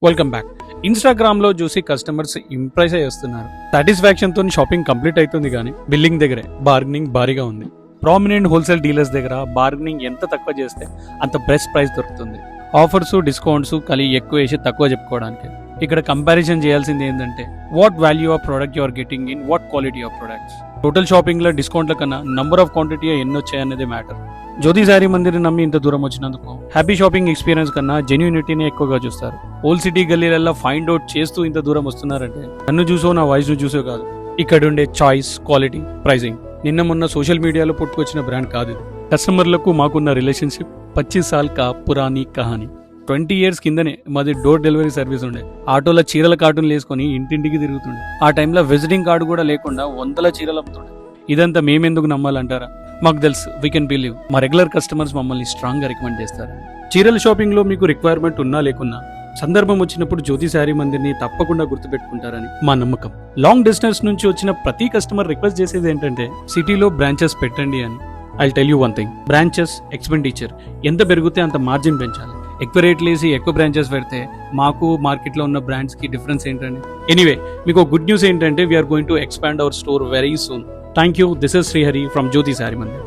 Welcome back. ఇన్‌స్టాగ్రామ్‌లో చూసి customers impress చేస్తున్నారు. సాటిస్ఫాక్షన్‌తోని షాపింగ్ కంప్లీట్ అవుతుంది కానీ బిల్లింగ్ దగ్గరే బార్గెనింగ్ భారీగా ఉంది. ప్రామినెంట్ హోల్సేల్ డీలర్స్ దగ్గర బార్గెనింగ్ ఎంత తక్కువ చేస్తే అంత బెస్ట్ ప్రైస్ దొరుకుతుంది. ఆఫర్స్, డిస్కౌంట్స్ కలిగి ఎక్కువ వేసి తక్కువ చెప్పుకోవడానికి. ఇక్కడ కంపారిజన్ చేయాల్సింది ఏంటంటే what value of product you are getting in what quality of products. Total షాపింగ్లో డిస్కౌంట్ల కన్నా నంబర్ ఆఫ్ క్వాంటిటీ ఎన్ని వచ్చాయనేది మ్యాటర్. జ్యోతి శారీ మందిర్ని నమ్మి ఇంత దూరం వచ్చినందుకు హ్యాపీ షాపింగ్ ఎక్స్పీరియన్స్ కన్నా జెన్యూనిటీని ఎక్కువగా చూస్తారు. ఓల్డ్ సిటీ గల్లీలలో ఫైండ్ అవుట్ చేస్తూ ఇంత దూరం వస్తున్నారంటే నన్ను చూసో నా వాయిస్ను చూసో కాదు, ఇక్కడ ఉండే చాయిస్, క్వాలిటీ, ప్రైసింగ్. నిన్న మొన్న సోషల్ మీడియాలో పుట్టుకొచ్చిన బ్రాండ్ కాదు ఇది. కస్టమర్లకు మాకున్న రిలేషన్షిప్ 25 సాల్ కా పురానీ కహానీ. 20 years కిందనే మాది డోర్ డెలివరీ సర్వీస్ ఉండే. ఆటోలో చీరల కార్టూన్లు వేసుకొని ఇంటింటికి తిరుగుతుండే. ఆ టైంలో విజిటింగ్ కార్డు కూడా లేకుండా 100 చీరలు అమ్ముతుండే. ఇదంతా మేమెందుకు నమ్మాలంటారా? మాకు తెలుసు, వీ కెన్ బిలీవ్. మా రెగ్యులర్ కస్టమర్స్ మమ్మల్ని స్ట్రాంగ్గా రికమెండ్ చేస్తారు. చీరల షాపింగ్లో మీకు రిక్వైర్మెంట్ ఉన్నా లేకున్నా సందర్భం వచ్చినప్పుడు జ్యోతి శారీ మందిర్ని తప్పకుండా గుర్తుపెట్టుకుంటారని మా నమ్మకం. లాంగ్ డిస్టెన్స్ నుంచి వచ్చిన ప్రతి కస్టమర్ రిక్వెస్ట్ చేసేది ఏంటంటే సిటీలో బ్రాంచెస్ పెట్టండి అని. I tell you one thing, branches expenditure ఎంత పెరిగితే అంత మార్జిన్ పెంచాలి. ఎక్కువ రేట్లు వేసి ఎక్కువ బ్రాంచెస్ పెడితే మాకు మార్కెట్లో ఉన్న బ్రాండ్స్కి డిఫరెన్స్ ఏంటండి? ఎనీవే, మీకు గుడ్ న్యూస్ ఏంటంటే we're going to expand our store very soon. Thank you. This is Srihari from Jyothi sari Mandir.